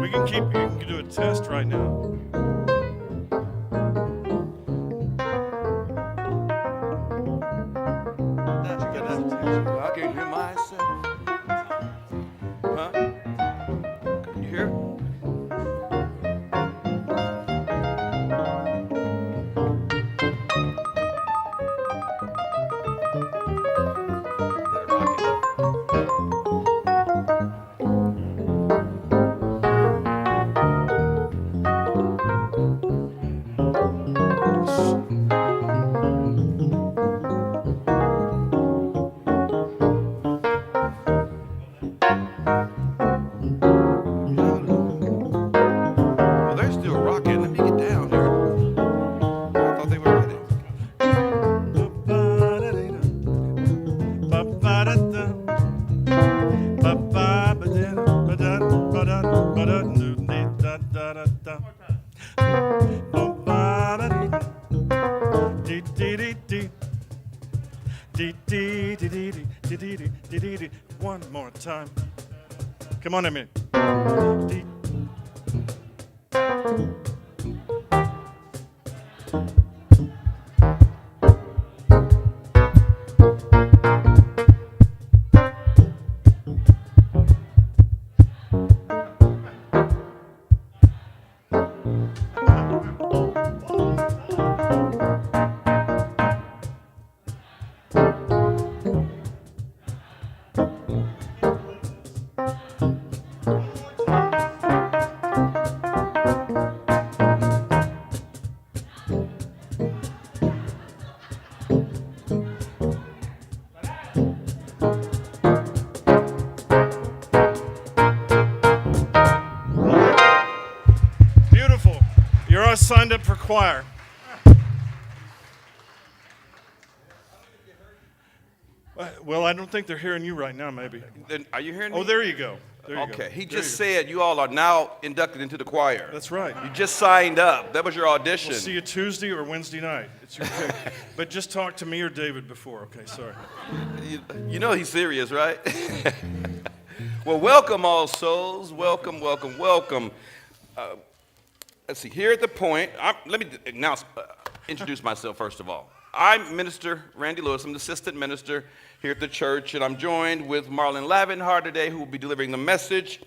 You can do a test right now. I can't hear myself. Huh? Can you hear it? They're rocking. Well, they're still rocking. Let me get down there. I thought they were ready. One more time. Come on, Emily. Beautiful. You're all signed up for choir. Well, I don't think they're hearing you right now, maybe. Then, are you hearing me? Oh, there you go. There you Okay, go. he There just you go. said you all are now inducted into the choir. That's right. You just signed up. That was your audition. We'll see you Tuesday or Wednesday night. It's your pick. But just talk to me or David before. Okay, sorry. You know he's serious, right? Well, welcome all souls. Welcome, welcome, welcome. Let's see, here at the point, let me introduce myself first of all. I'm Minister Randy Lewis. I'm the assistant minister here at the church, and I'm joined with Marlon Lavenhart today, who will be delivering the message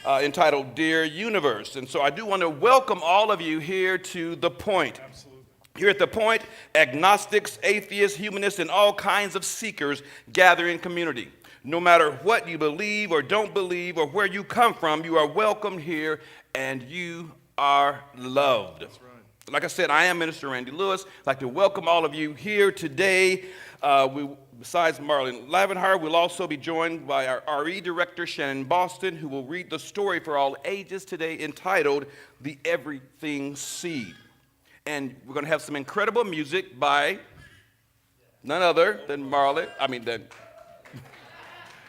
entitled Dear Universe. And so I do want to welcome all of you here to The Point. Absolutely. Here at The Point, agnostics, atheists, humanists, and all kinds of seekers gather in community. No matter what you believe or don't believe or where you come from, you are welcome here and you are loved. That's right. Like I said, I am Minister Randy Lewis. I'd like to welcome all of you here today. Besides Marlon Lavenhart, we'll also be joined by our RE director, Shannon Boston, who will read the story for all ages today entitled The Everything Seed. And we're going to have some incredible music by none other than Marlon.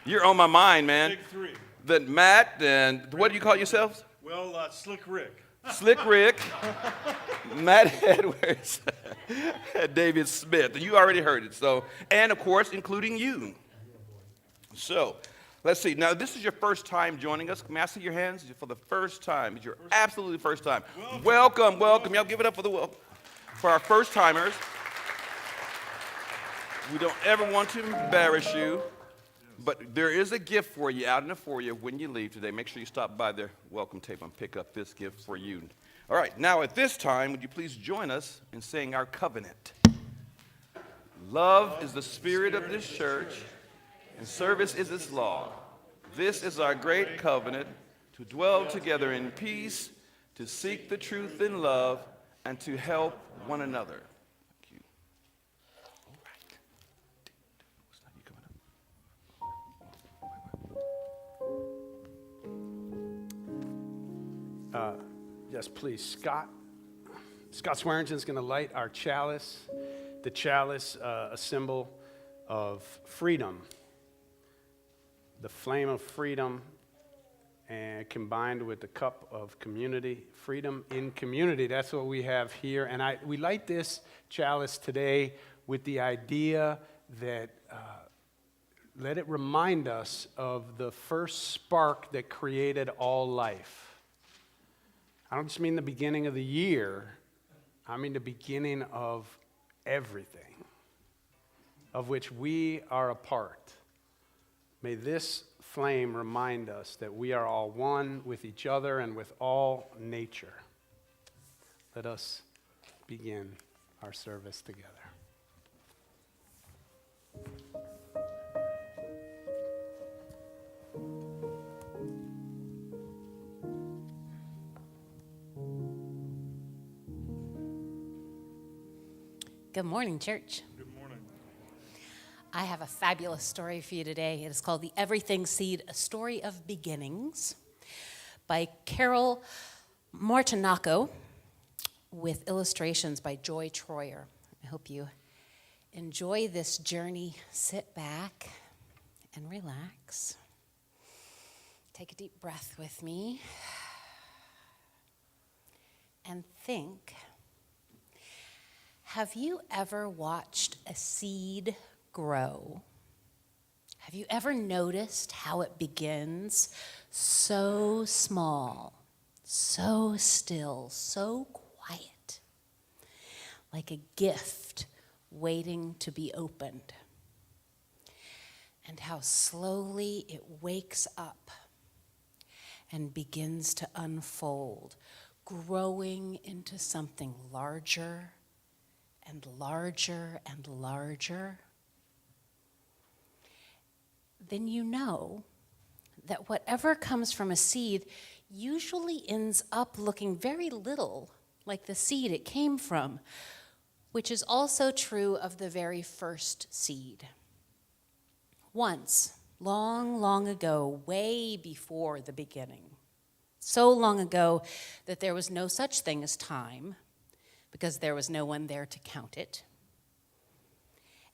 You're on my mind, man. Big three. Then Matt, and what do you call yourselves? Well, Slick Rick. Slick Rick, Matt Edwards, and David Smith. You already heard it. So, and of course, including you. So, let's see. Now, this is your first time joining us. May I see your hands? For the first time. It's your absolutely first time. Welcome, welcome. Y'all give it up for our first timers. We don't ever want to embarrass you. But there is a gift for you out in the foyer when you leave today. Make sure you stop by their welcome table and pick up this gift for you. All right, now at this time, would you please join us in saying our covenant? Love is the spirit of this church, and service is its law. This is our great covenant, to dwell together in peace, to seek the truth in love, and to help one another. Yes, please. Scott Swearingen's going to light our chalice. The chalice, a symbol of freedom. The flame of freedom, and combined with the cup of community. Freedom in community. That's what we have here. And we light this chalice today with the idea that let it remind us of the first spark that created all life. I don't just mean the beginning of the year, I mean the beginning of everything, of which we are a part. May this flame remind us that we are all one with each other and with all nature. Let us begin our service together. Good morning, church. Good morning. I have a fabulous story for you today. It is called The Everything Seed, A Story of Beginnings by Carol Martinaco with illustrations by Joy Troyer. I hope you enjoy this journey. Sit back and relax. Take a deep breath with me and think. Have you ever watched a seed grow? Have you ever noticed how it begins so small, so still, so quiet, like a gift waiting to be opened? And how slowly it wakes up and begins to unfold, growing into something larger and larger and larger? Then you know that whatever comes from a seed usually ends up looking very little like the seed it came from, which is also true of the very first seed. Once, long, long ago, way before the beginning, so long ago that there was no such thing as time, because there was no one there to count it.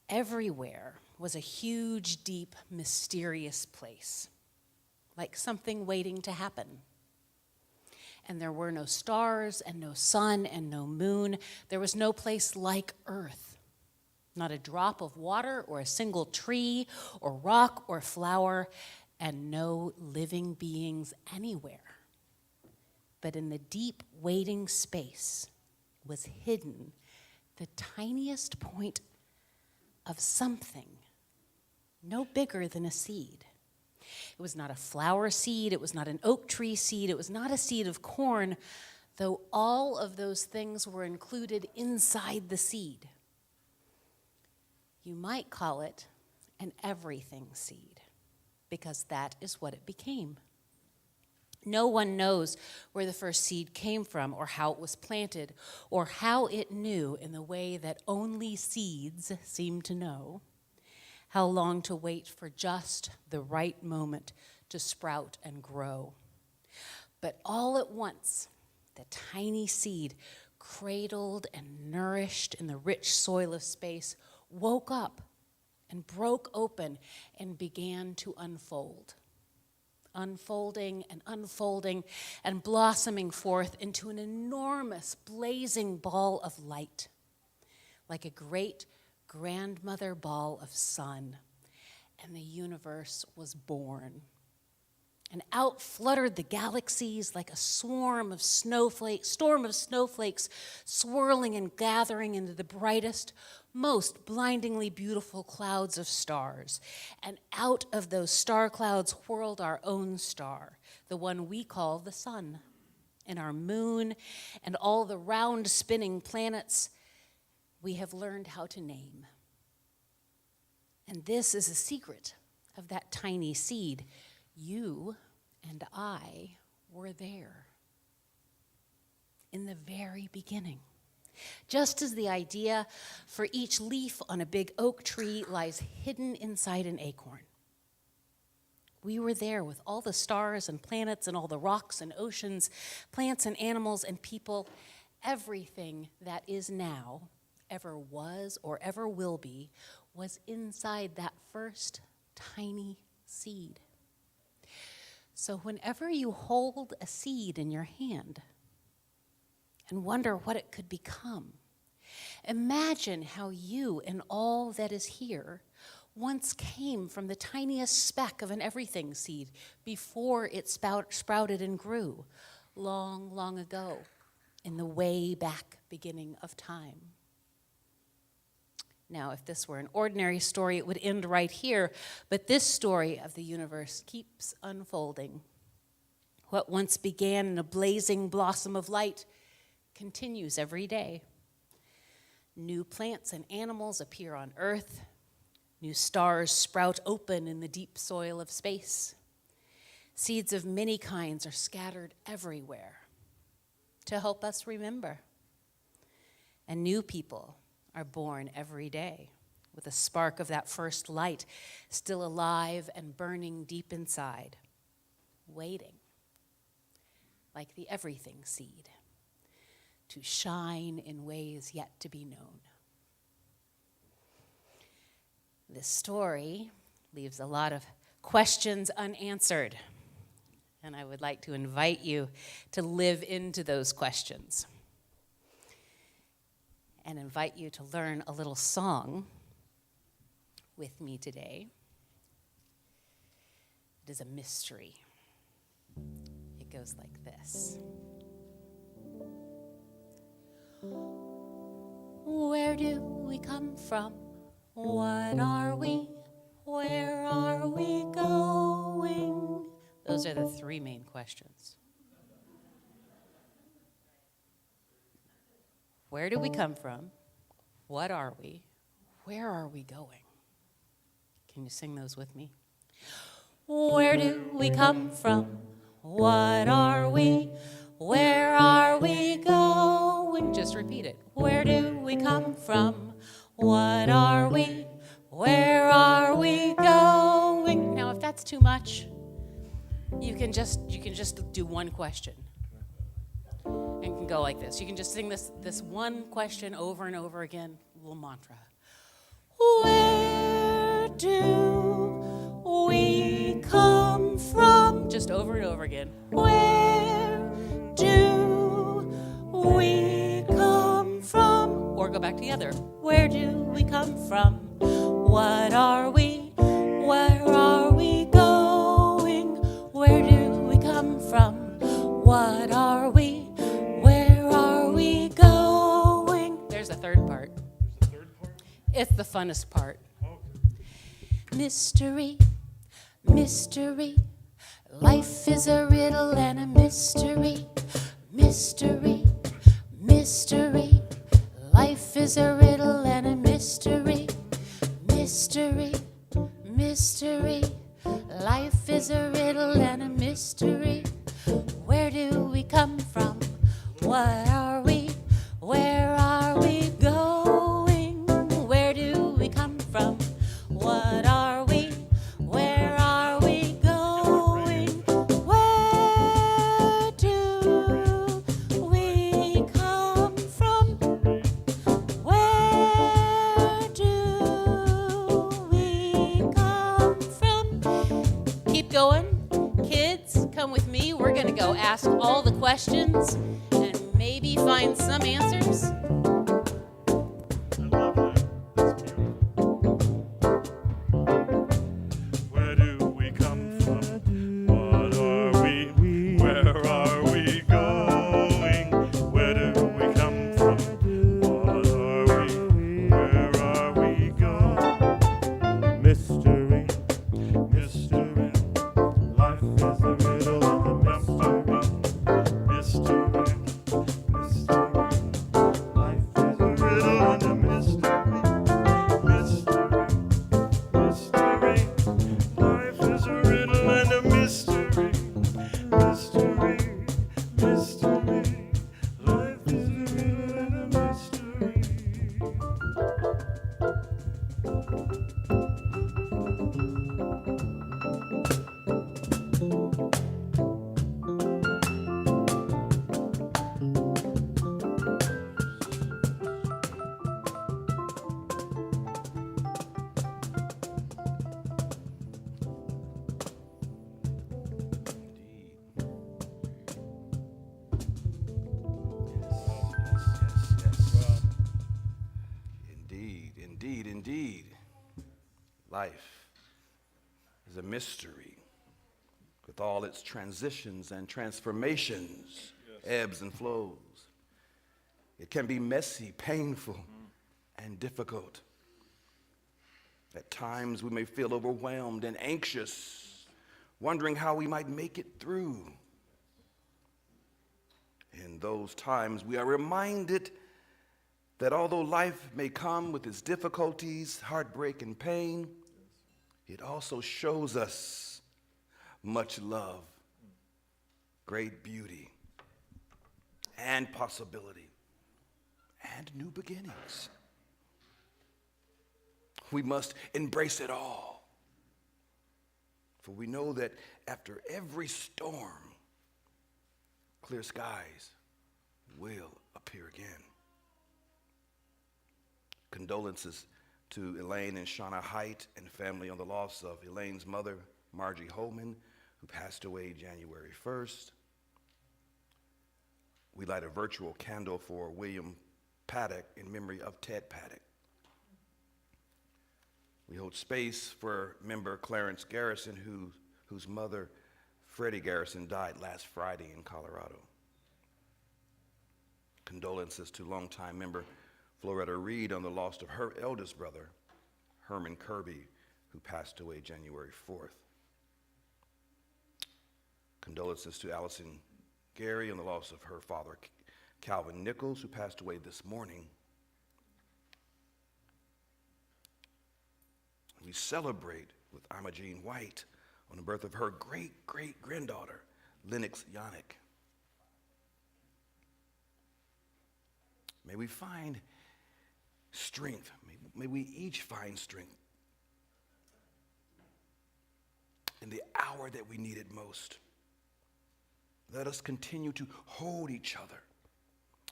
Everywhere was a huge, deep, mysterious place, like something waiting to happen. And there were no stars and no sun and no moon. There was no place like Earth. Not a drop of water or a single tree or rock or flower, and no living beings anywhere. But in the deep waiting space was hidden the tiniest point of something no bigger than a seed. It was not a flower seed, it was not an oak tree seed, it was not a seed of corn, though all of those things were included inside the seed. You might call it an everything seed, because that is what it became. No one knows where the first seed came from or how it was planted or how it knew, in the way that only seeds seem to know, how long to wait for just the right moment to sprout and grow. But all at once, the tiny seed, cradled and nourished in the rich soil of space, woke up and broke open and began to unfold. Unfolding and blossoming forth into an enormous blazing ball of light, like a great grandmother ball of sun, and the universe was born. And out fluttered the galaxies like a storm of snowflakes, swirling and gathering into the brightest, most blindingly beautiful clouds of stars. And out of those star clouds whirled our own star, the one we call the sun, and our moon, and all the round spinning planets we have learned how to name. And this is a secret of that tiny seed. You and I were there in the very beginning. Just as the idea for each leaf on a big oak tree lies hidden inside an acorn. We were there with all the stars and planets and all the rocks and oceans, plants and animals and people. Everything that is now, ever was or ever will be, was inside that first tiny seed. So whenever you hold a seed in your hand and wonder what it could become, imagine how you and all that is here once came from the tiniest speck of an everything seed before it sprouted and grew, long, long ago, in the way back beginning of time. Now, if this were an ordinary story, it would end right here, but this story of the universe keeps unfolding. What once began in a blazing blossom of light continues every day. New plants and animals appear on Earth. New stars sprout open in the deep soil of space. Seeds of many kinds are scattered everywhere to help us remember. And new people are born every day with a spark of that first light still alive and burning deep inside, waiting, like the everything seed, to shine in ways yet to be known. This story leaves a lot of questions unanswered, and I would like to invite you to live into those questions and invite you to learn a little song with me today. It is a mystery. It goes like this. Where do we come from? What are we? Where are we going? Those are the three main questions. Where do we come from? What are we? Where are we going? Can you sing those with me? Where do we come from? What are we? Where are we going? Just repeat it. Where do we come from? What are we? Where are we going? Now, if that's too much, you can just do one question. And it can go like this. You can just sing this one question over and over again, a little mantra. Where do we come from? Just over and over again. Where do we come from? Or go back together. Where do we come from? What are we? Where are we going? Where do we come from? What are we? Where are we going? There's a third part. There's a third part? It's the funnest part. Okay. Mystery, mystery. Life is a riddle and a mystery. Mystery, mystery. Life is a riddle and a mystery. Mystery, mystery. Life is a riddle and a mystery. Where do we come from? What are we? Where are we going? Where do we come from? What are we? Where are we going? Where do we come from? Where do we come from? Keep going. Kids, come with me. We're going to go ask all the questions and maybe find some answers. I love that. That's beautiful. Where do we come from? What are we? Where are we going? Where do we come from? What are we? Where are we going? Mystery, Mystery, life is a riddle and a mystery. mystery, mystery. Life is a Riddle and a mystery, mystery, mystery. Life is a riddle and a mystery, mystery, mystery. Life is a riddle and a mystery. Indeed, indeed, indeed. Life is a mystery. But with all its transitions and transformations, ebbs and flows. It can be messy, painful, and difficult. At times, we may feel overwhelmed and anxious, wondering how we might make it through. In those times, we are reminded that although life may come with its difficulties, heartbreak, and pain, it also shows us much love, great beauty, and possibility, and new beginnings. We must embrace it all, for we know that after every storm, clear skies will appear again. Condolences to Elaine and Shauna Height and family on the loss of Elaine's mother, Margie Holman, who passed away January 1st. We light a virtual candle for William Paddock in memory of Ted Paddock. We hold space for member Clarence Garrison, whose mother, Freddie Garrison, died last Friday in Colorado. Condolences to longtime member Floretta Reed on the loss of her eldest brother, Herman Kirby, who passed away January 4th. Condolences to Allison Gary on the loss of her father, Calvin Nichols, who passed away this morning. We celebrate with Imogene White on the birth of her great-great-granddaughter, Lennox Yannick. May we find strength. May we each find strength in the hour that we need it most. Let us continue to hold each other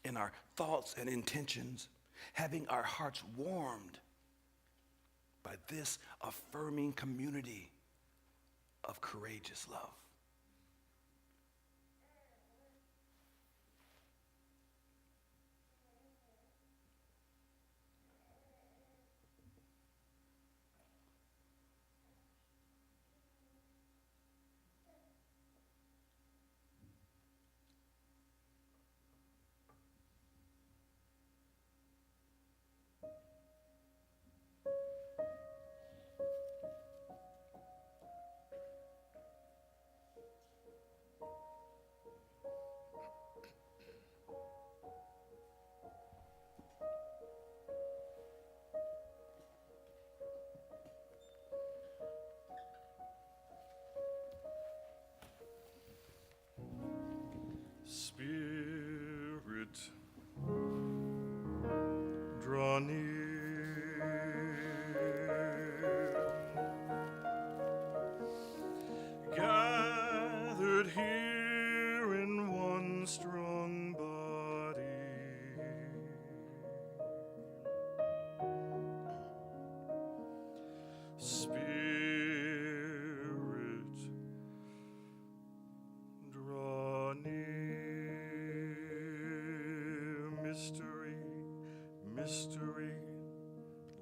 in our thoughts and intentions, having our hearts warmed by this affirming community of courageous love. Spirit, draw near. Gathered here in one strong body. Spirit, draw near. Mystery, mystery,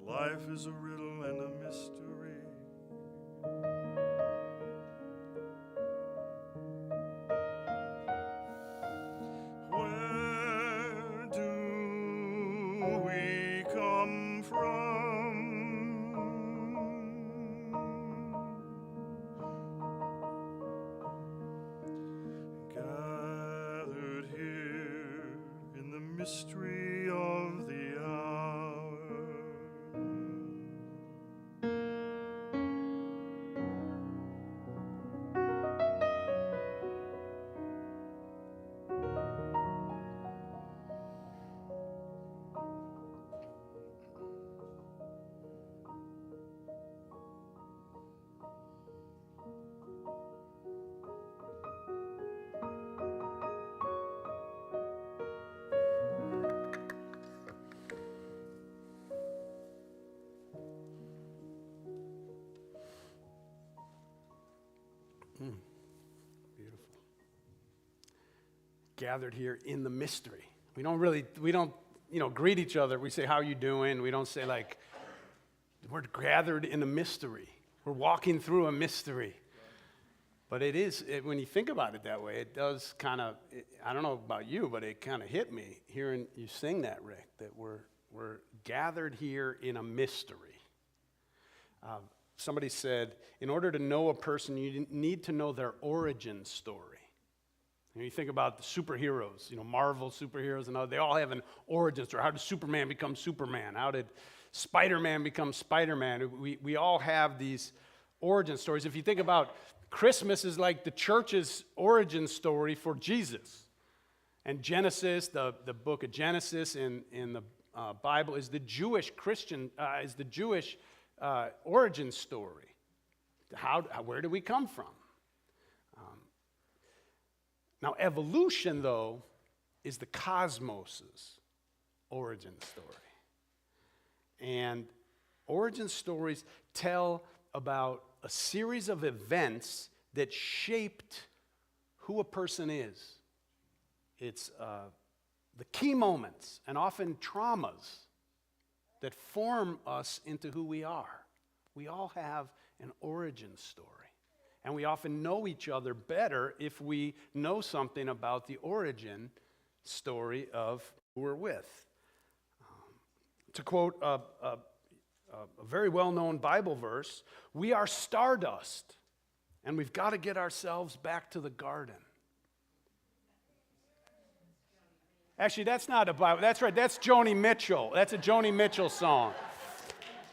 life is a riddle and a mystery. Where do we come from? Gathered here in the mystery of the hour. Beautiful. Gathered here in the mystery. We don't, greet each other. We say, how you doing? We don't say like, we're gathered in a mystery. We're walking through a mystery. But when you think about it that way, it does kind of, I don't know about you, but it kind of hit me hearing you sing that, Rick, that we're gathered here in a mystery. Somebody said, in order to know a person, you need to know their origin story. You think about the superheroes, Marvel superheroes and all, they all have an origin story. How did Superman become Superman? How did Spider-Man become Spider-Man? We all have these origin stories. If you think about Christmas is like the church's origin story for Jesus. And Genesis, the book of Genesis in the Bible is the Jewish origin story. Where do we come from? Now, evolution, though, is the cosmos's origin story. And origin stories tell about a series of events that shaped who a person is. It's the key moments and often traumas that form us into who we are. We all have an origin story. And we often know each other better if we know something about the origin story of who we're with. To quote a very well-known Bible verse, we are stardust, and we've got to get ourselves back to the garden. Actually, that's not a Bible. That's right. That's Joni Mitchell. That's a Joni Mitchell song.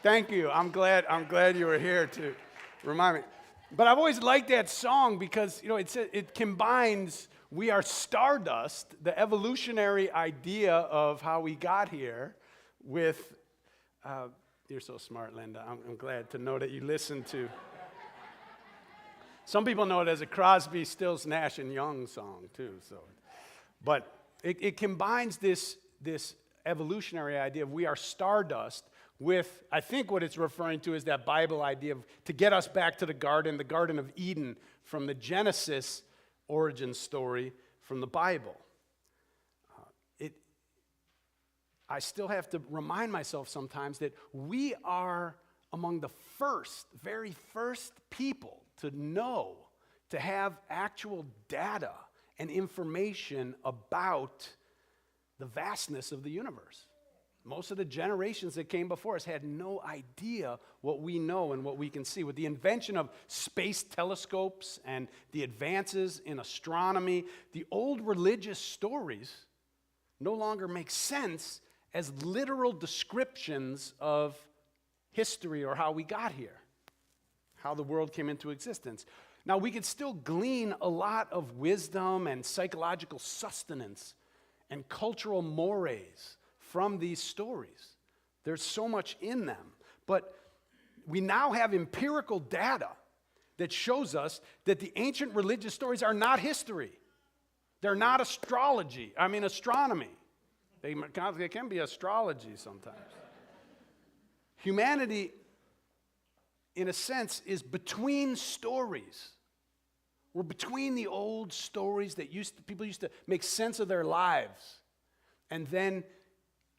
Thank you. I'm glad you were here to remind me. But I've always liked that song because, it combines we are stardust, the evolutionary idea of how we got here, with, you're so smart, Linda. I'm glad to know that you listen to. Some people know it as a Crosby, Stills, Nash and Young song too. But it combines this evolutionary idea of we are stardust with, I think what it's referring to is that Bible idea of to get us back to the Garden of Eden from the Genesis origin story from the Bible. I still have to remind myself sometimes that we are among the very first people to know, to have actual data and information about the vastness of the universe. Most of the generations that came before us had no idea what we know and what we can see. With the invention of space telescopes and the advances in astronomy, the old religious stories no longer make sense as literal descriptions of history or how we got here, how the world came into existence. Now, we could still glean a lot of wisdom and psychological sustenance and cultural mores from these stories. There's so much in them. But we now have empirical data that shows us that the ancient religious stories are not history. They're not astronomy. They can be astrology sometimes. Humanity, in a sense, is between stories. We're between the old stories that people used to make sense of their lives, and then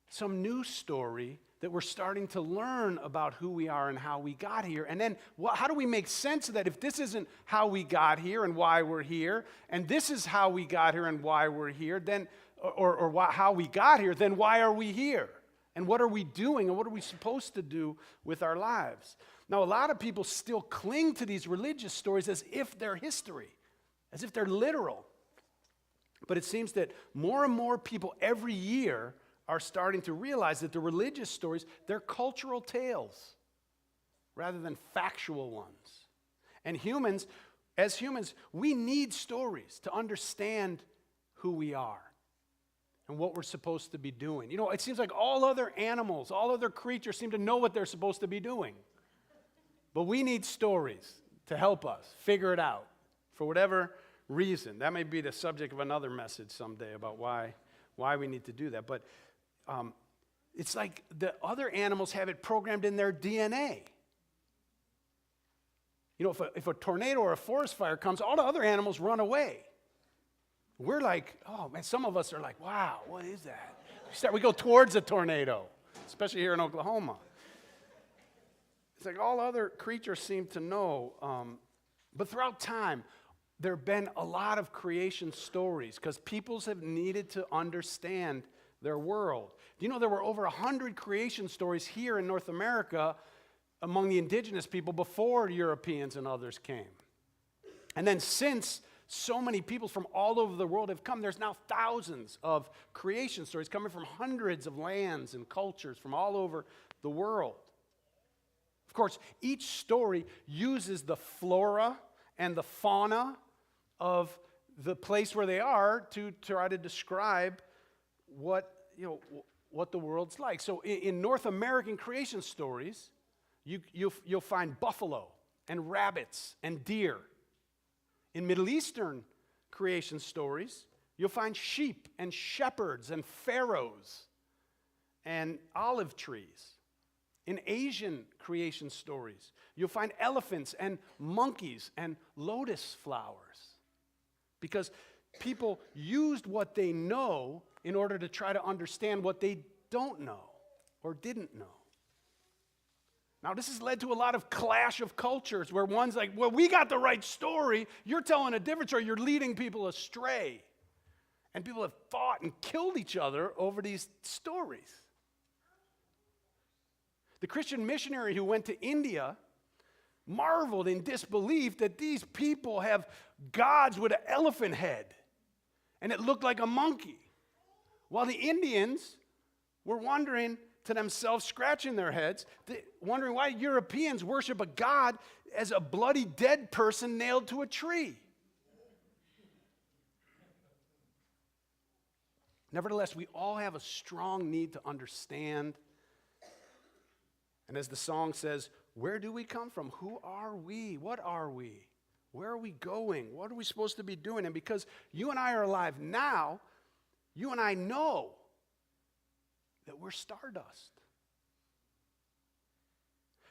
some new story that we're starting to learn about who we are and how we got here. And then how do we make sense of that? If this isn't how we got here and why we're here, and this is how we got here and why we're here, then how we got here, then why are we here? And what are we doing, and what are we supposed to do with our lives? Now, a lot of people still cling to these religious stories as if they're history, as if they're literal. But it seems that more and more people every year are starting to realize that the religious stories, they're cultural tales rather than factual ones. And as humans, we need stories to understand who we are and what we're supposed to be doing. It seems like all other animals, all other creatures seem to know what they're supposed to be doing. But we need stories to help us figure it out for whatever reason. That may be the subject of another message someday about why we need to do that. But it's like the other animals have it programmed in their DNA. If a tornado or a forest fire comes, all the other animals run away. We're like, oh man, some of us are like, wow, what is that? We go towards a tornado, especially here in Oklahoma. It's like all other creatures seem to know. But throughout time, there have been a lot of creation stories because peoples have needed to understand their world. Do you know there were over 100 creation stories here in North America among the indigenous people before Europeans and others came? And then since so many peoples from all over the world have come, there's now thousands of creation stories coming from hundreds of lands and cultures from all over the world. Of course, each story uses the flora and the fauna of the place where they are to try to describe what the world's like. So in North American creation stories, you'll find buffalo and rabbits and deer. In Middle Eastern creation stories, you'll find sheep and shepherds and pharaohs and olive trees. In Asian creation stories, you'll find elephants and monkeys and lotus flowers. Because people used what they know in order to try to understand what they don't know or didn't know. Now, this has led to a lot of clash of cultures where one's like, well, we got the right story, you're telling a different story, you're leading people astray. And people have fought and killed each other over these stories. The Christian missionary who went to India marveled in disbelief that these people have gods with an elephant head, and it looked like a monkey. While the Indians were wondering to themselves, scratching their heads, wondering why Europeans worship a god as a bloody dead person nailed to a tree. Nevertheless, we all have a strong need to understand. And as the song says, where do we come from? Who are we? What are we? Where are we going? What are we supposed to be doing? And because you and I are alive now, you and I know that we're stardust.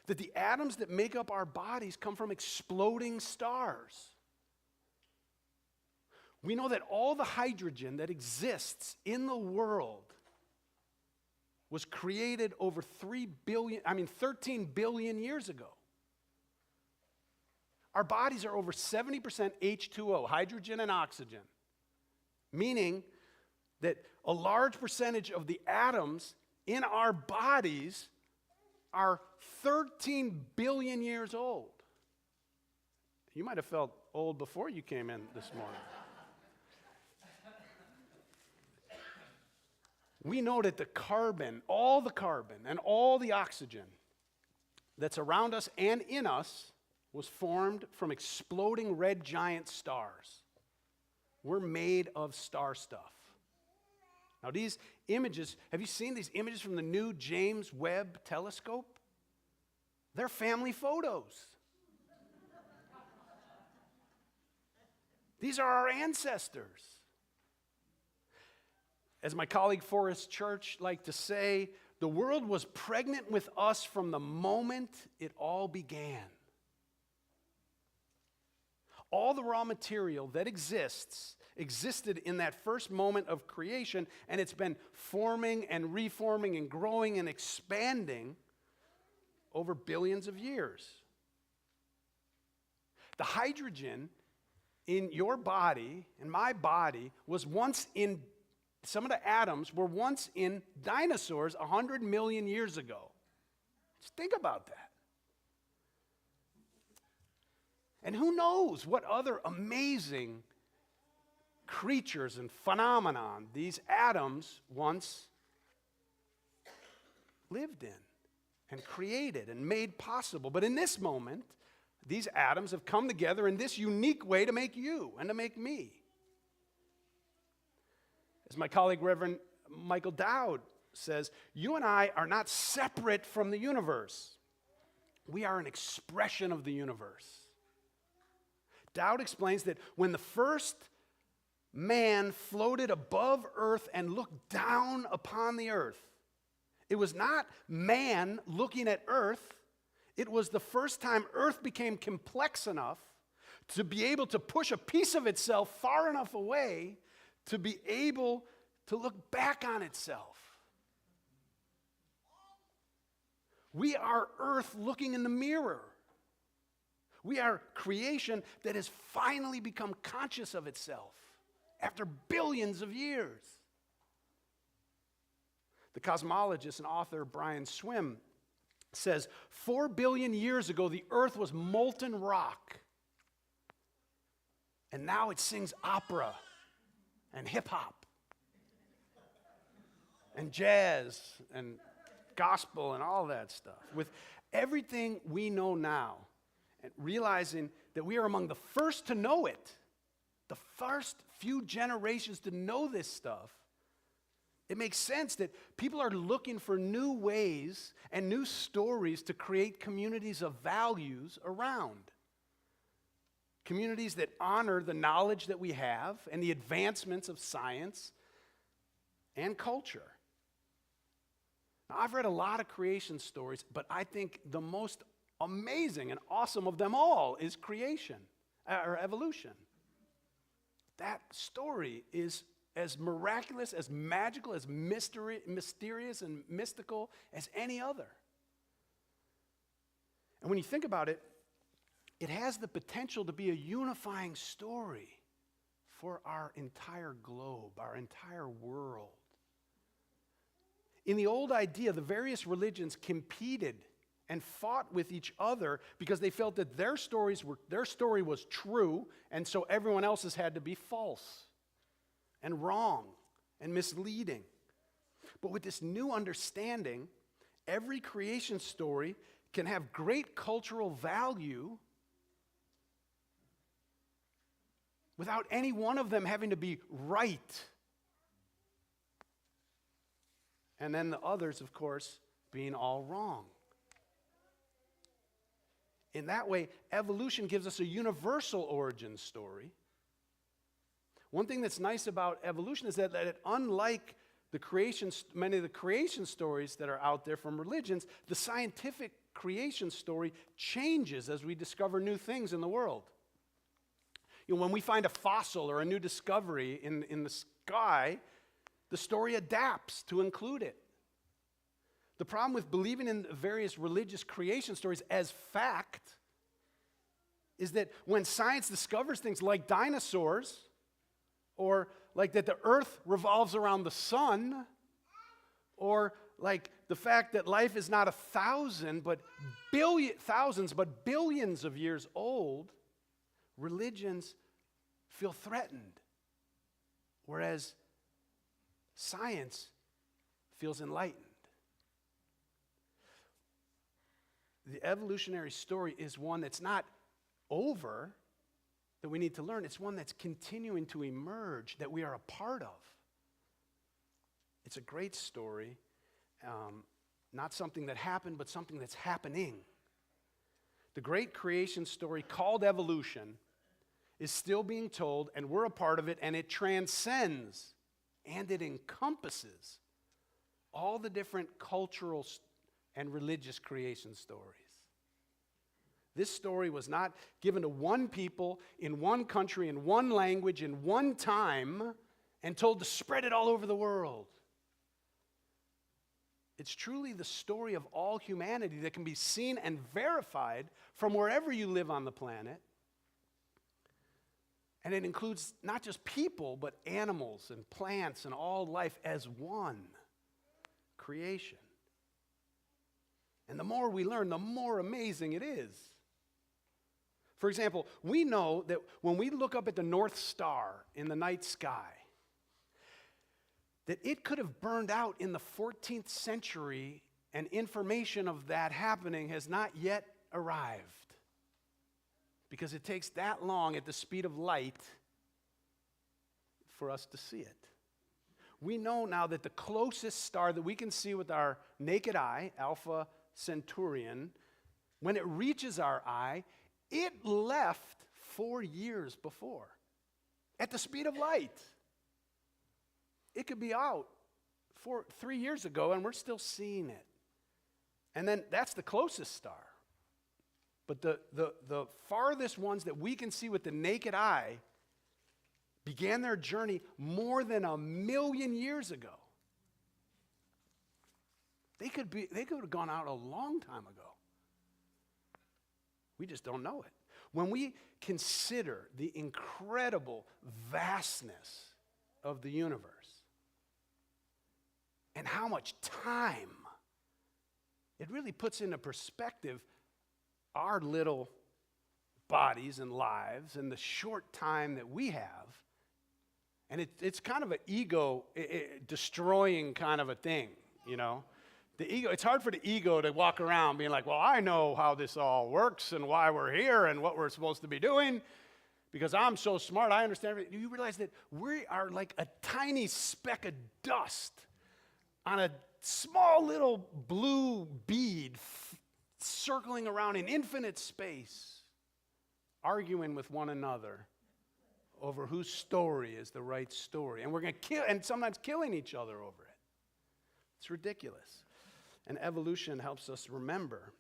That the atoms that make up our bodies come from exploding stars. We know that all the hydrogen that exists in the world was created over 13 billion years ago. Our bodies are over 70% H2O, hydrogen and oxygen, meaning that a large percentage of the atoms in our bodies are 13 billion years old. You might have felt old before you came in this morning. We know that the carbon and all the oxygen that's around us and in us was formed from exploding red giant stars. We're made of star stuff. Now these images, have you seen these images from the new James Webb telescope? They're family photos. These are our ancestors. As my colleague Forrest Church liked to say, the world was pregnant with us from the moment it all began. All the raw material that existed in that first moment of creation, and it's been forming and reforming and growing and expanding over billions of years. The hydrogen in your body, in my body, was once in, some of the atoms were once in dinosaurs 100 million years ago. Just think about that. And who knows what other amazing creatures and phenomenon these atoms once lived in and created and made possible. But in this moment, these atoms have come together in this unique way to make you and to make me. As my colleague Reverend Michael Dowd says, you and I are not separate from the universe. We are an expression of the universe. Dowd explains that when the first man floated above earth and looked down upon the earth, it was not man looking at earth. It was the first time earth became complex enough to be able to push a piece of itself far enough away to be able to look back on itself. We are earth looking in the mirror. We are creation that has finally become conscious of itself after billions of years. The cosmologist and author Brian Swimme says 4 billion years ago, the earth was molten rock. And now it sings opera and hip hop and jazz and gospel and all that stuff. With everything we know now, and realizing that we are among the first to know it, the first few generations to know this stuff, it makes sense that people are looking for new ways and new stories to create communities of values around. Communities that honor the knowledge that we have and the advancements of science and culture. Now, I've read a lot of creation stories, but I think the most amazing and awesome of them all is creation, or evolution. That story is as miraculous, as magical, as mysterious and mystical as any other. And when you think about it, it has the potential to be a unifying story for our entire globe, our entire world. In the old idea, the various religions competed and fought with each other because they felt that their story was true, and so everyone else's had to be false and wrong and misleading. But with this new understanding, every creation story can have great cultural value without any one of them having to be right. And then the others, of course, being all wrong. In that way, evolution gives us a universal origin story. One thing that's nice about evolution is that it, unlike many of the creation stories that are out there from religions, the scientific creation story changes as we discover new things in the world. You know, when we find a fossil or a new discovery in the sky, the story adapts to include it. The problem with believing in various religious creation stories as fact is that when science discovers things like dinosaurs, or like that the earth revolves around the sun, or like the fact that life is not thousands, but billions of years old, religions feel threatened, whereas science feels enlightened. The evolutionary story is one that's not over, that we need to learn. It's one that's continuing to emerge, that we are a part of. It's a great story, not something that happened, but something that's happening. The great creation story called evolution is still being told, and we're a part of it, and it transcends and it encompasses all the different cultural and religious creation stories. This story was not given to one people in one country, in one language, in one time, and told to spread it all over the world. It's truly the story of all humanity that can be seen and verified from wherever you live on the planet. And it includes not just people, but animals and plants and all life as one creation. And the more we learn, the more amazing it is. For example, we know that when we look up at the North Star in the night sky, that it could have burned out in the 14th century, and information of that happening has not yet arrived. Because it takes that long at the speed of light for us to see it. We know now that the closest star that we can see with our naked eye, Alpha Centauri, when it reaches our eye, it left 4 years before at the speed of light. It could be out 3 years ago and we're still seeing it. And then that's the closest star. But the farthest ones that we can see with the naked eye began their journey more than 1 million years ago. They could have gone out a long time ago. We just don't know it. When we consider the incredible vastness of the universe and how much time, it really puts into perspective our little bodies and lives and the short time that we have. And it's kind of an ego destroying kind of a thing, you know. The ego, it's hard for the ego to walk around being like, well, I know how this all works and why we're here and what we're supposed to be doing because I'm so smart, I understand everything. You realize that we are like a tiny speck of dust on a small little blue bead circling around in infinite space, arguing with one another over whose story is the right story. And we're going to kill, and sometimes killing each other over it. It's ridiculous. And evolution helps us remember.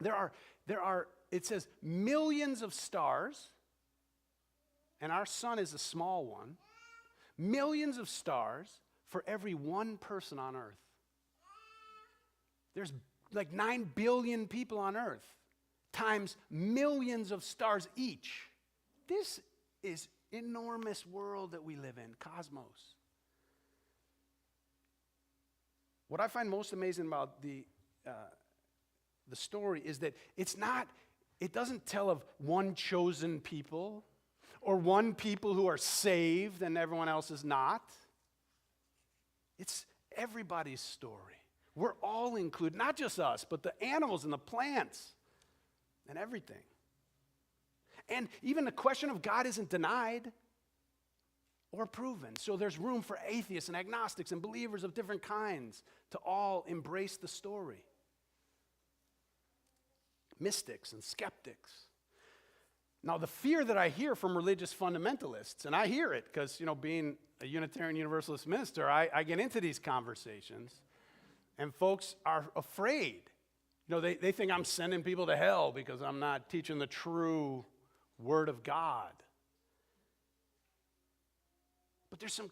There are, it says, millions of stars, and our sun is a small one, millions of stars for every one person on earth. There's like 9 billion people on earth, times millions of stars each. This is enormous world that we live in, cosmos. What I find most amazing about the story is that it doesn't tell of one chosen people or one people who are saved and everyone else is not. It's everybody's story. We're all included, not just us, but the animals and the plants and everything. And even the question of God isn't denied or proven. So there's room for atheists and agnostics and believers of different kinds to all embrace the story. Mystics and skeptics. Now, the fear that I hear from religious fundamentalists, and I hear it because, being a Unitarian Universalist minister, I get into these conversations, and folks are afraid. They think I'm sending people to hell because I'm not teaching the true Word of God. But there's some,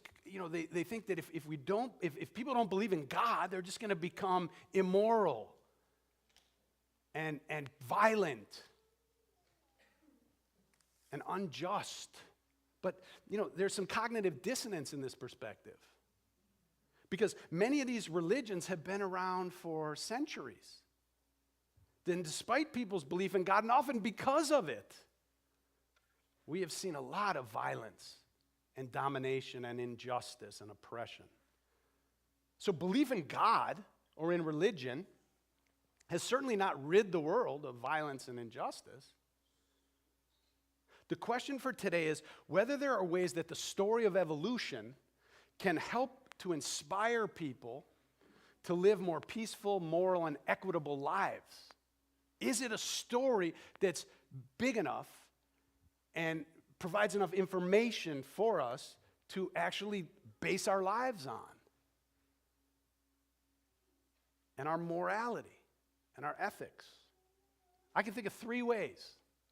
they think that if people don't believe in God, they're just going to become immoral and violent and unjust. But, there's some cognitive dissonance in this perspective. Because many of these religions have been around for centuries. Then despite people's belief in God, and often because of it, we have seen a lot of violence and domination and injustice and oppression. So belief in God or in religion has certainly not rid the world of violence and injustice. The question for today is whether there are ways that the story of evolution can help to inspire people to live more peaceful, moral, and equitable lives. Is it a story that's big enough and provides enough information for us to actually base our lives on? And our morality and our ethics. I can think of 3 ways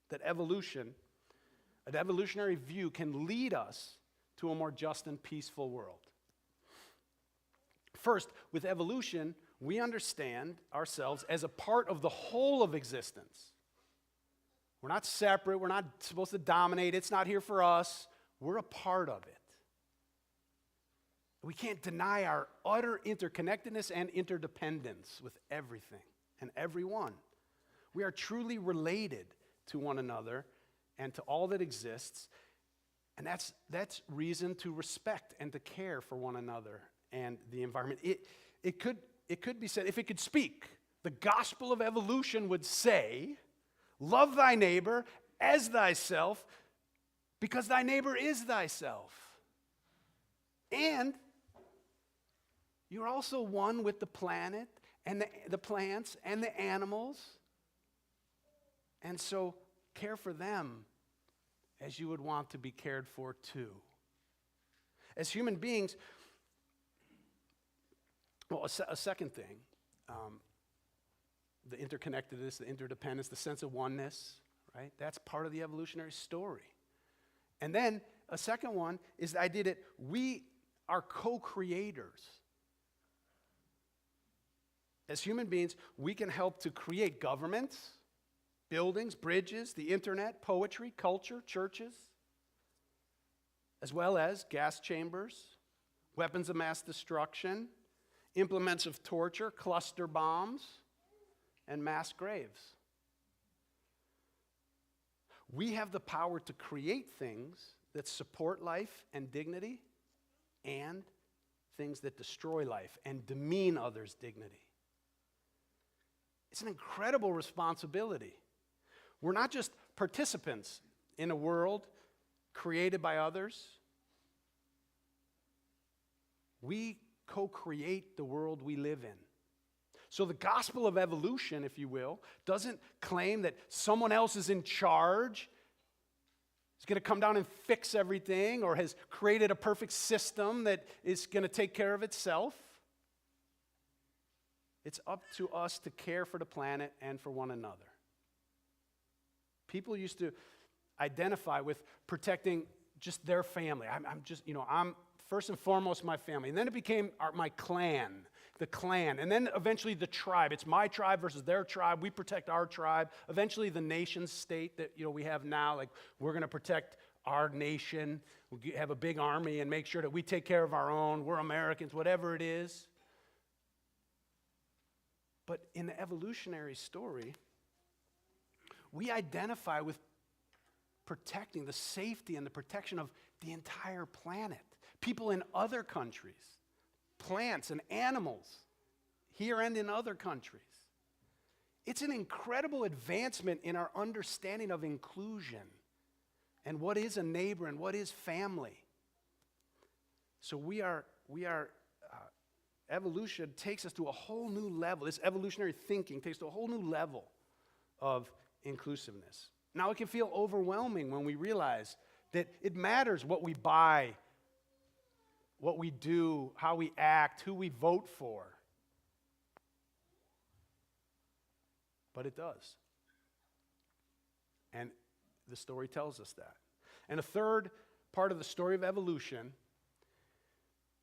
that an evolutionary view can lead us to a more just and peaceful world. First, with evolution, we understand ourselves as a part of the whole of existence. We're not separate. We're not supposed to dominate. It's not here for us. We're a part of it. We can't deny our utter interconnectedness and interdependence with everything and everyone. We are truly related to one another and to all that exists, and that's reason to respect and to care for one another and the environment. It could be said, if it could speak, the gospel of evolution would say, love thy neighbor as thyself, because thy neighbor is thyself. And you're also one with the planet and the plants and the animals. And so care for them as you would want to be cared for too. As human beings, well, a second thing, the interconnectedness, the interdependence, the sense of oneness, right? That's part of the evolutionary story. And then a second one is the idea that we are co-creators. As human beings, we can help to create governments, buildings, bridges, the internet, poetry, culture, churches, as well as gas chambers, weapons of mass destruction, implements of torture, cluster bombs, and mass graves. We have the power to create things that support life and dignity, and things that destroy life and demean others' dignity. It's an incredible responsibility. We're not just participants in a world created by others. We co-create the world we live in. So the gospel of evolution, if you will, doesn't claim that someone else is in charge, is going to come down and fix everything, or has created a perfect system that is going to take care of itself. It's up to us to care for the planet and for one another. People used to identify with protecting just their family. I'm first and foremost my family. And then it became my clan, the clan. And then eventually the tribe. It's my tribe versus their tribe. We protect our tribe. Eventually the nation state that we have now, like we're going to protect our nation. We have a big army and make sure that we take care of our own. We're Americans, whatever it is. But in the evolutionary story, we identify with protecting the safety and the protection of the entire planet. People in other countries, plants and animals, here and in other countries. It's an incredible advancement in our understanding of inclusion and what is a neighbor and what is family. So evolution takes us to a whole new level. This evolutionary thinking takes us to a whole new level of inclusiveness. Now, it can feel overwhelming when we realize that it matters what we buy, what we do, how we act, who we vote for. But it does. And the story tells us that. And a third part of the story of evolution,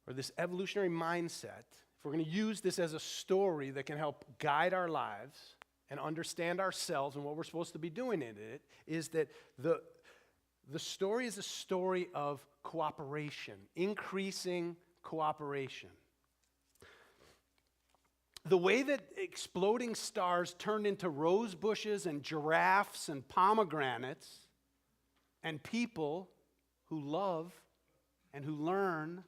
or this evolutionary mindset, if we're going to use this as a story that can help guide our lives and understand ourselves and what we're supposed to be doing in it, is that the story is a story of cooperation, increasing cooperation. The way that exploding stars turned into rose bushes and giraffes and pomegranates and people who love and who learn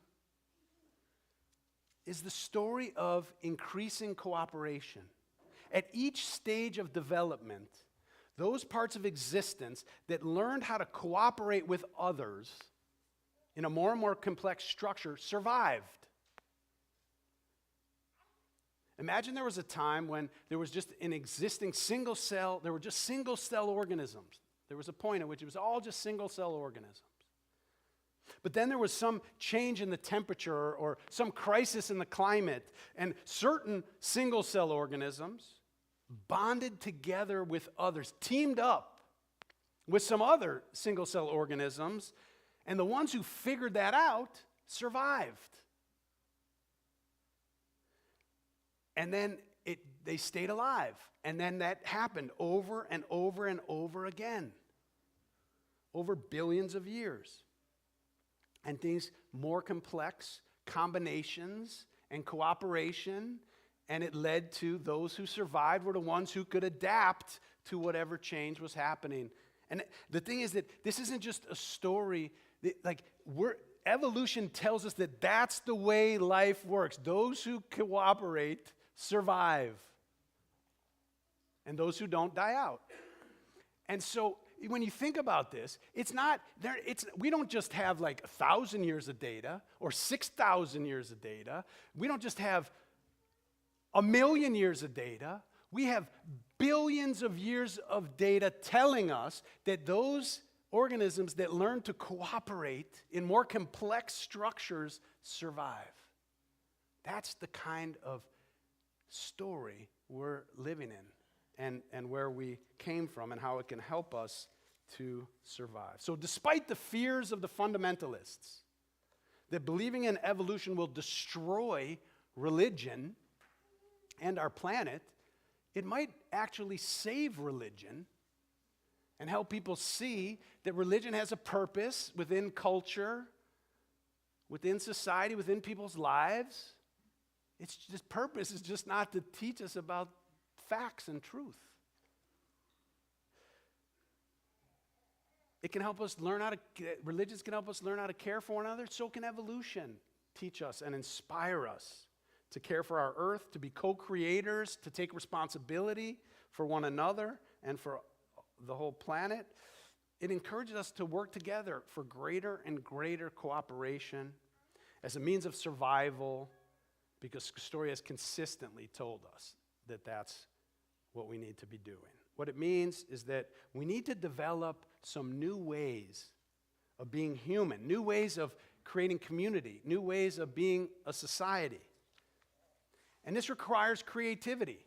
is the story of increasing cooperation. At each stage of development, those parts of existence that learned how to cooperate with others in a more and more complex structure survived. Imagine there was a time when there was just an existing single cell, there were just single cell organisms. There was a point at which it was all just single cell organisms. But then there was some change in the temperature or some crisis in the climate, and certain single cell organisms bonded together with others, teamed up with some other single cell organisms, and the ones who figured that out survived. And then they stayed alive. And then that happened over and over and over again, over billions of years. And things more complex, combinations and cooperation, and it led to those who survived were the ones who could adapt to whatever change was happening. And the thing is that this isn't just a story. Evolution tells us that that's the way life works. Those who cooperate survive, and those who don't die out. And so when you think about this, we don't just have like 1,000 years of data or 6,000 years of data. We don't just have 1,000,000 years of data. We have billions of years of data telling us that those organisms that learn to cooperate in more complex structures survive. That's the kind of story we're living in, and where we came from and how it can help us to survive. So despite the fears of the fundamentalists that believing in evolution will destroy religion and our planet, it might actually save religion and help people see that religion has a purpose within culture, within society, within people's lives. This purpose is just not to teach us about facts and truth. It can help us learn religions can help us learn how to care for one another. So can evolution teach us and inspire us to care for our earth, to be co-creators, to take responsibility for one another and for the whole planet. It encourages us to work together for greater and greater cooperation as a means of survival, because Story has consistently told us that that's what we need to be doing. What it means is that we need to develop some new ways of being human, new ways of creating community, new ways of being a society. And this requires creativity.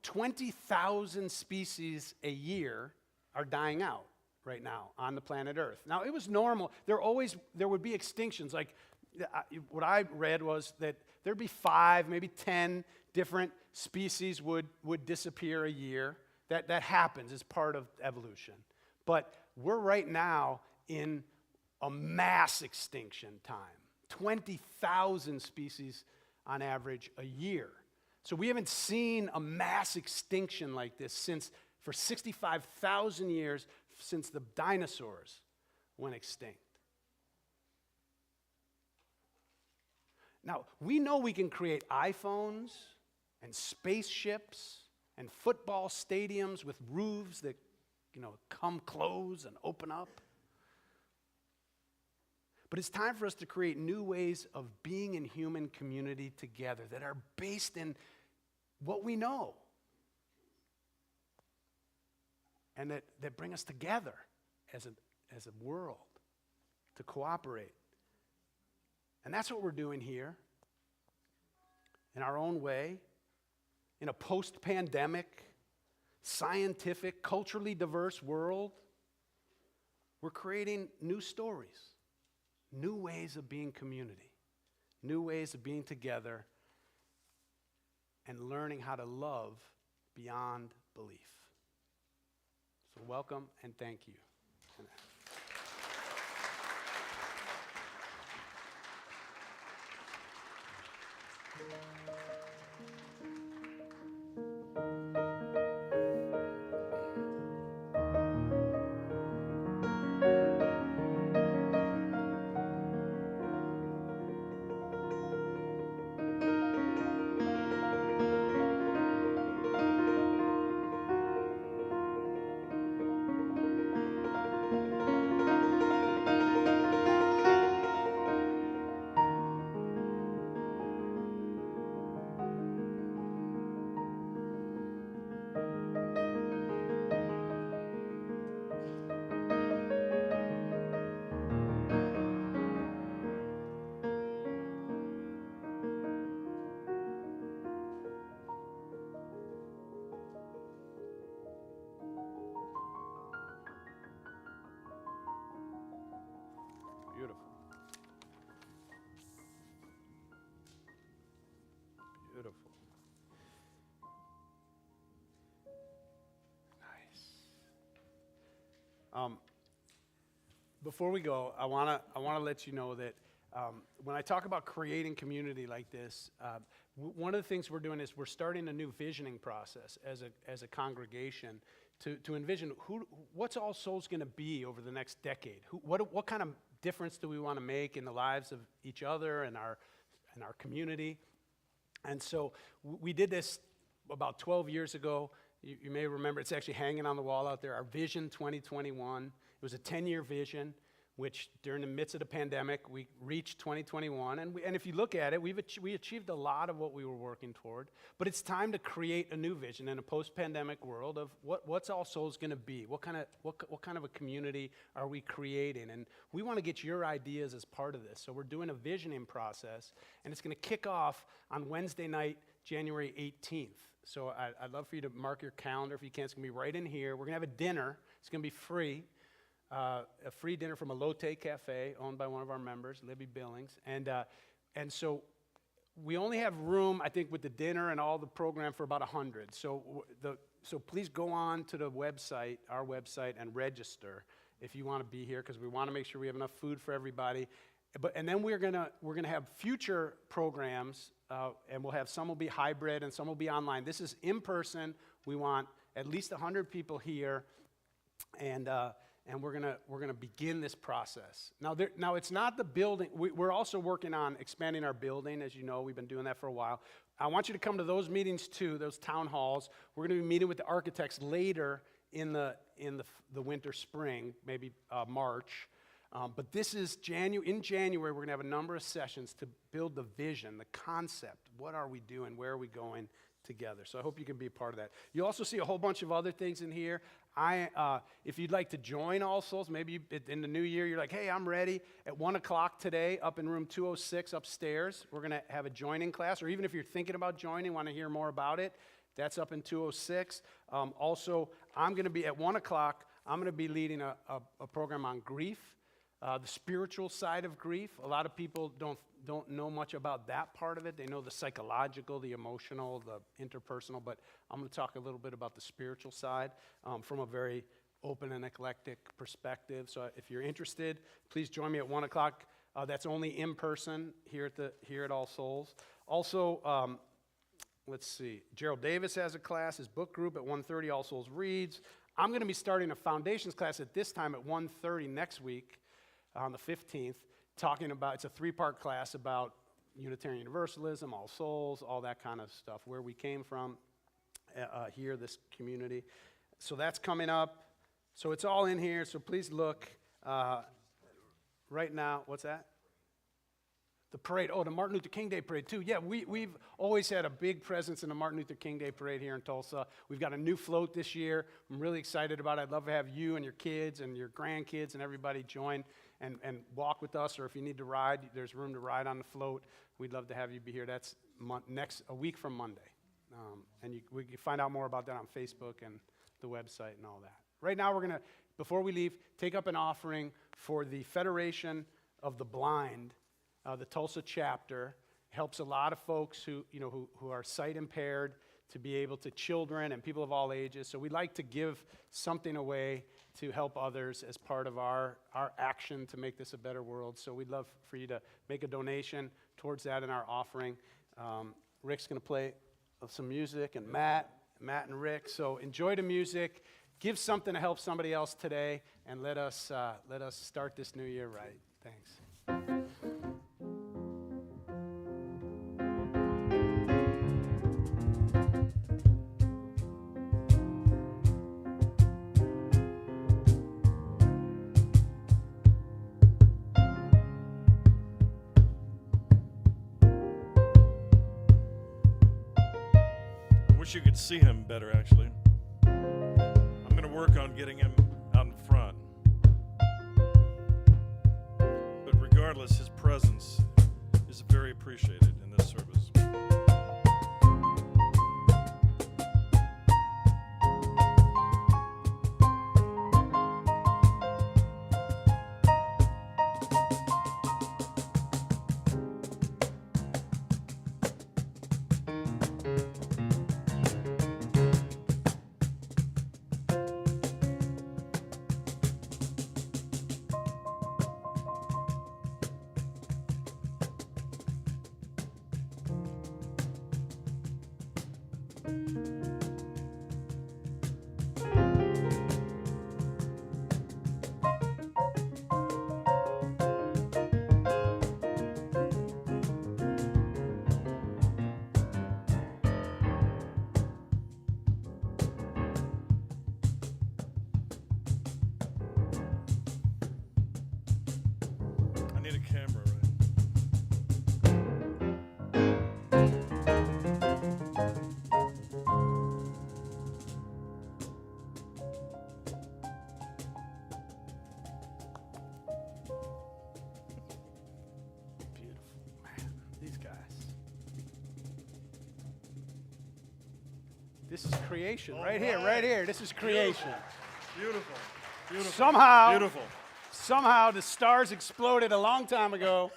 20,000 species a year are dying out right now on the planet Earth. Now, it was normal. There would be extinctions. Like, what I read was that there'd be 5, maybe 10 different species would disappear a year. That happens as part of evolution. But we're right now in a mass extinction time. 20,000 species on average a year. So we haven't seen a mass extinction like this for 65,000 years since the dinosaurs went extinct. Now, we know we can create iPhones and spaceships and football stadiums with roofs that, come close and open up. But it's time for us to create new ways of being in human community together that are based in what we know and that bring us together as a world to cooperate. And that's what we're doing here in our own way, in a post-pandemic, scientific, culturally diverse world. We're creating new stories, new ways of being community, new ways of being together and learning how to love beyond belief. So welcome and thank you. Beautiful. Beautiful. Nice. Before we go, I want to let you know that when I talk about creating community like this, one of the things we're doing is we're starting a new visioning process as a congregation to envision what's All Souls going to be over the next decade. What kind of difference do we want to make in the lives of each other and our community? And so we did this about 12 years ago. You may remember, it's actually hanging on the wall out there, our Vision 2021. It was a 10-year vision, which during the midst of the pandemic, we reached 2021. And if you look at it, we achieved a lot of what we were working toward. But it's time to create a new vision in a post-pandemic world of what's All Souls going to be? What kind of a community are we creating? And we want to get your ideas as part of this. So we're doing a visioning process, and it's going to kick off on Wednesday night, January 18th. So I'd love for you to mark your calendar if you can. It's going to be right in here. We're going to have a dinner. It's going to be free. A free dinner from a Lotte Cafe owned by one of our members, Libby Billings. And so we only have room, I think, with the dinner and all the program for about 100. So So please go on to the website, our website, and register if you want to be here, because we want to make sure we have enough food for everybody. And then we're gonna have future programs, and we'll have some will be hybrid and some will be online. This is in person. We want at least 100 people here, and we're gonna begin this process. Now it's not the building. We're also working on expanding our building. As you know, we've been doing that for a while. I want you to come to those meetings too, those town halls. We're going to be meeting with the architects later in the winter, spring, maybe March. But this is in January, we're going to have a number of sessions to build the vision, the concept. What are we doing? Where are we going together? So I hope you can be a part of that. You'll also see a whole bunch of other things in here. If you'd like to join All Souls, maybe in the new year, you're like, hey, I'm ready. At 1 o'clock today, up in room 206 upstairs, we're going to have a joining class. Or even if you're thinking about joining, want to hear more about it, that's up in 206. Also, I'm going to be at 1 o'clock, I'm going to be leading a program on grief. The spiritual side of grief. A lot of people don't know much about that part of it. They know the psychological, the emotional, the interpersonal, but I'm going to talk a little bit about the spiritual side from a very open and eclectic perspective. So if you're interested, please join me at 1 o'clock. That's only in person here at All Souls. Also, let's see, Gerald Davis has a class, his book group at 1:30, All Souls Reads. I'm going to be starting a foundations class at this time at 1:30 next week, on the 15th, talking about, it's a 3-part class about Unitarian Universalism, All Souls, all that kind of stuff, where we came from here, this community. So that's coming up. So it's all in here, so please look. Right now, what's that? The parade, the Martin Luther King Day parade too. Yeah, we've always had a big presence in the Martin Luther King Day parade here in Tulsa. We've got a new float this year. I'm really excited about it. I'd love to have you and your kids and your grandkids and everybody join and walk with us, or if you need to ride, there's room to ride on the float. We'd love to have you be here. That's a week from Monday. We can find out more about that on Facebook and the website and all that. Right now, we're going to, before we leave, take up an offering for the Federation of the Blind. The Tulsa chapter helps a lot of folks who are sight impaired to be able to, children and people of all ages. So we'd like to give something away to help others as part of our action to make this a better world. So we'd love for you to make a donation towards that in our offering. Rick's going to play some music, and Matt and Rick. So enjoy the music. Give something to help somebody else today, and let us start this new year right. Thanks. Wish you could see him better, actually. I'm going to work on getting him out in front. But regardless, his presence is very appreciated in this service. I need a camera, right? Beautiful, man. These guys. This is creation, right here. This is creation. Beautiful. Beautiful. Somehow, Beautiful. Somehow the stars exploded a long time ago,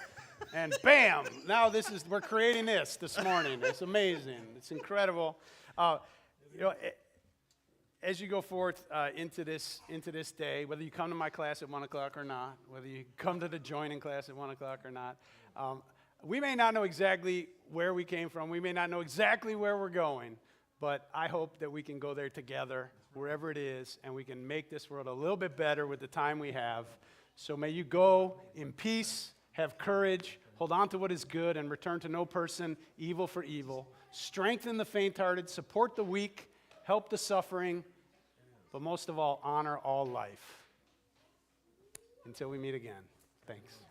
and bam! Now we're creating this morning. It's amazing. It's incredible. as you go forth into this day, whether you come to my class at 1 o'clock or not, whether you come to the joining class at 1 o'clock or not, we may not know exactly where we came from. We may not know exactly where we're going, but I hope that we can go there together, wherever it is, and we can make this world a little bit better with the time we have. So may you go in peace, have courage, hold on to what is good, and return to no person evil for evil. Strengthen the faint-hearted, support the weak, help the suffering, but most of all, honor all life. Until we meet again, thanks.